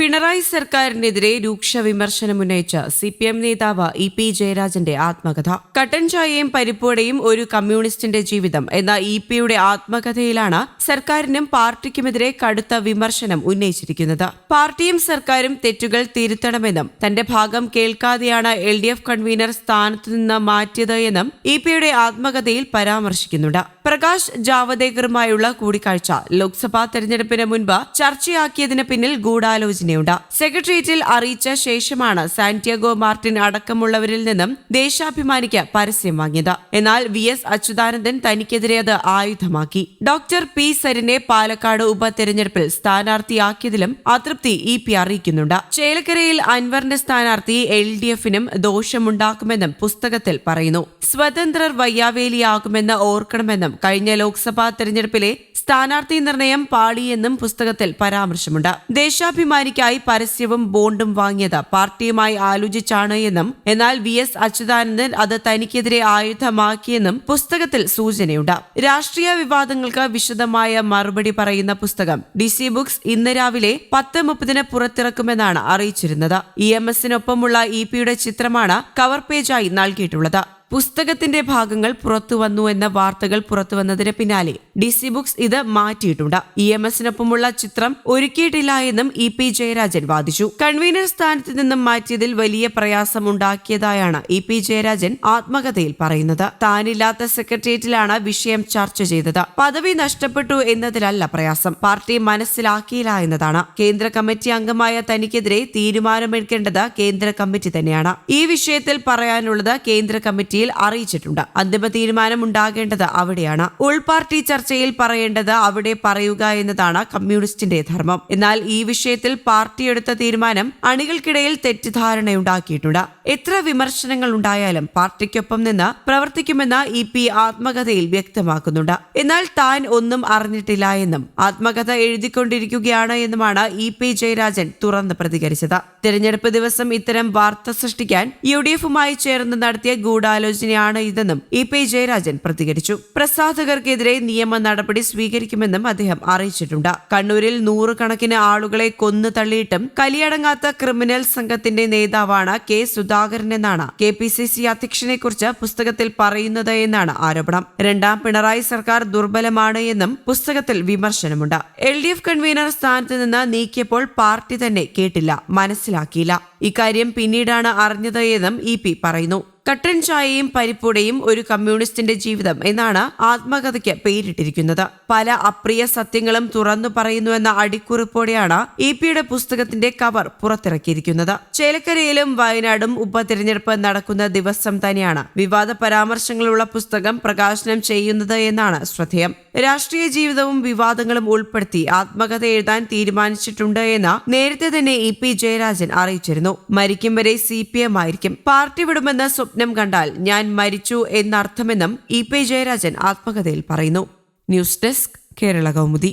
പിണറായി സർക്കാരിനെതിരെ രൂക്ഷ വിമർശനമുന്നയിച്ച CPM നേതാവ് EP ജയരാജന്റെ ആത്മകഥ. കട്ടൻ ചായയും പരിപ്പോടെയും ഒരു കമ്മ്യൂണിസ്റ്റിന്റെ ജീവിതം എന്ന EP-യുടെ ആത്മകഥയിലാണ് സർക്കാരിനും പാർട്ടിക്കുമെതിരെ കടുത്ത വിമർശനം ഉന്നയിച്ചിരിക്കുന്നത്. പാർട്ടിയും സർക്കാരും തെറ്റുകൾ തിരുത്തണമെന്നും തന്റെ ഭാഗം കേൾക്കാതെയാണ് LDF കൺവീനർ സ്ഥാനത്തുനിന്ന് മാറ്റിയത് എന്നും EP-യുടെ ആത്മകഥയിൽ പരാമർശിക്കുന്നുണ്ട്. പ്രകാശ് ജാവദേക്കറുമായുള്ള കൂടിക്കാഴ്ച ലോക്സഭാ തെരഞ്ഞെടുപ്പിന് മുൻപ് ചർച്ചയാക്കിയതിന് പിന്നിൽ ഗൂഢാലോചനയുണ്ട്. സെക്രട്ടേറിയറ്റിൽ അറിയിച്ച ശേഷമാണ് സാന്റിയാഗോ മാർട്ടിൻ അടക്കമുള്ളവരിൽ നിന്നും ദേശാഭിമാനിക്ക് പരസ്യം വാങ്ങിയത്. എന്നാൽ VS അച്യുതാനന്ദൻ തനിക്കെതിരെ അത് ആയുധമാക്കി. ഡോക്ടർ P സരിനെ പാലക്കാട് ഉപതെരഞ്ഞെടുപ്പിൽ സ്ഥാനാർത്ഥിയാക്കിയതിലും അതൃപ്തി EP അറിയിക്കുന്നുണ്ട്. ചേലക്കരയിൽ അൻവറിന്റെ സ്ഥാനാർത്ഥി LDF-നും ദോഷമുണ്ടാക്കുമെന്നും പുസ്തകത്തിൽ പറയുന്നു. സ്വതന്ത്രർ വയ്യാവേലിയാകുമെന്ന് ഓർക്കണമെന്നും കഴിഞ്ഞ ലോക്സഭാ തെരഞ്ഞെടുപ്പിലെ സ്ഥാനാർത്ഥി നിർണയം പാളിയെന്നും പുസ്തകത്തിൽ പരാമർശമുണ്ട്. ദേശാഭിമാനിക്കായി പരസ്യവും ബോണ്ടും വാങ്ങിയത് പാർട്ടിയുമായി ആലോചിച്ചാണ് എന്നും എന്നാൽ VS അച്യുതാനന്ദൻ അത് തനിക്കെതിരെ ആയുധമാക്കിയെന്നും പുസ്തകത്തിൽ സൂചനയുണ്ട്. രാഷ്ട്രീയ വിവാദങ്ങൾക്ക് വിശദമായ മറുപടി പറയുന്ന പുസ്തകം DC ബുക്സ് ഇന്ന് രാവിലെ 10:30 പുറത്തിറക്കുമെന്നാണ് അറിയിച്ചിരുന്നത്. EMS-നൊപ്പമുള്ള EP-യുടെ ചിത്രമാണ് കവർ പേജായി നൽകിയിട്ടുള്ളത്. പുസ്തകത്തിന്റെ ഭാഗങ്ങൾ പുറത്തുവന്നു എന്ന വാർത്തകൾ പുറത്തുവന്നതിന് പിന്നാലെ DC ബുക്സ് ഇത് മാറ്റിയിട്ടുണ്ട്. EMS-നൊപ്പമുള്ള ചിത്രം ഒരുക്കിയിട്ടില്ല എന്നും EP ജയരാജൻ വാദിച്ചു. കൺവീനർ സ്ഥാനത്ത് നിന്നും മാറ്റിയതിൽ വലിയ പ്രയാസമുണ്ടാക്കിയതായാണ് EP ജയരാജൻ ആത്മകഥയിൽ പറയുന്നത്. താനില്ലാത്ത സെക്രട്ടേറിയറ്റിലാണ് വിഷയം ചർച്ച ചെയ്തത്. പദവി നഷ്ടപ്പെട്ടു എന്നതിലല്ല പ്രയാസം, പാർട്ടി മനസ്സിലാക്കിയില്ല എന്നതാണ്. കേന്ദ്ര കമ്മിറ്റി അംഗമായ തനിക്കെതിരെ തീരുമാനമെടുക്കേണ്ടത് കേന്ദ്ര കമ്മിറ്റി തന്നെയാണ്. ഈ വിഷയത്തിൽ പറയാനുള്ളത് കേന്ദ്ര കമ്മിറ്റി അറിയിച്ചിട്ടുണ്ട്. അന്തിമ തീരുമാനം ഉണ്ടാകേണ്ടത് അവിടെയാണ്. ഉൾപാർട്ടി ചർച്ചയിൽ പറയേണ്ടത് അവിടെ പറയുക എന്നതാണ് കമ്മ്യൂണിസ്റ്റിന്റെ ധർമ്മം. എന്നാൽ ഈ വിഷയത്തിൽ പാർട്ടി എടുത്ത തീരുമാനം അണികൾക്കിടയിൽ തെറ്റിദ്ധാരണയുണ്ടാക്കിയിട്ടുണ്ട്. എത്ര വിമർശനങ്ങൾ ഉണ്ടായാലും പാർട്ടിക്കൊപ്പം നിന്ന് പ്രവർത്തിക്കുമെന്ന് EP ആത്മകഥയിൽ വ്യക്തമാക്കുന്നുണ്ട്. എന്നാൽ താൻ ഒന്നും അറിഞ്ഞിട്ടില്ല എന്നും ആത്മകഥ എഴുതിക്കൊണ്ടിരിക്കുകയാണ് എന്നുമാണ് EP ജയരാജൻ തുറന്ന് പ്രതികരിച്ചത്. തെരഞ്ഞെടുപ്പ് ദിവസം ഇത്തരം വാർത്ത സൃഷ്ടിക്കാൻ UDF-മായി ചേർന്ന് നടത്തിയ ഗൂഢാലോചനയാണ് ഇതെന്നും EP ജയരാജൻ പ്രതികരിച്ചു. പ്രസാധകർക്കെതിരെ നിയമ നടപടി സ്വീകരിക്കുമെന്നും അദ്ദേഹം അറിയിച്ചിട്ടുണ്ട്. കണ്ണൂരിൽ 100 കണക്കിന് ആളുകളെ കൊന്നു തള്ളിയിട്ടും കലിയടങ്ങാത്ത ക്രിമിനൽ സംഘത്തിന്റെ നേതാവാണ് K സുധാകരൻ എന്നാണ് KPCC അധ്യക്ഷനെ കുറിച്ച് പുസ്തകത്തിൽ പറയുന്നത് എന്നാണ് ആരോപണം. രണ്ടാം പിണറായി സർക്കാർ ദുർബലമാണ് എന്നും പുസ്തകത്തിൽ വിമർശനമുണ്ട്. LDF കൺവീനർ സ്ഥാനത്ത് നിന്ന് നീക്കിയപ്പോൾ പാർട്ടി തന്നെ കേട്ടില്ല, മനസ്സിലാക്കിയില്ല. ഇക്കാര്യം പിന്നീടാണ് അറിഞ്ഞത് എന്നും EP പറയുന്നു. കട്ടൻ ചായയും പരിപ്പുടെയും ഒരു കമ്മ്യൂണിസ്റ്റിന്റെ ജീവിതം എന്നാണ് ആത്മകഥയ്ക്ക് പേരിട്ടിരിക്കുന്നത്. പല അപ്രിയ സത്യങ്ങളും തുറന്നു പറയുന്നുവെന്ന അടിക്കുറിപ്പോടെയാണ് EP-യുടെ പുസ്തകത്തിന്റെ കവർ പുറത്തിറക്കിയിരിക്കുന്നത്. ചേലക്കരയിലും വയനാടും ഉപതെരഞ്ഞെടുപ്പ് നടക്കുന്ന ദിവസം തന്നെയാണ് വിവാദ പരാമർശങ്ങളുള്ള പുസ്തകം പ്രകാശനം ചെയ്യുന്നത് എന്നാണ് ശ്രദ്ധേയം. രാഷ്ട്രീയ ജീവിതവും വിവാദങ്ങളും ഉൾപ്പെടുത്തി ആത്മകഥ എഴുതാൻ തീരുമാനിച്ചിട്ടുണ്ട് എന്ന് നേരത്തെ തന്നെ EP ജയരാജൻ അറിയിച്ചിരുന്നു. മരിക്കും വരെ CPM ആയിരിക്കും, പാർട്ടി വിടുമെന്ന് സ്വപ്നം കണ്ടാൽ ഞാൻ മരിച്ചു എന്നർത്ഥമെന്നും EP ജയരാജൻ ആത്മകഥയിൽ പറയുന്നു. News desk, Kerala Kaumudi.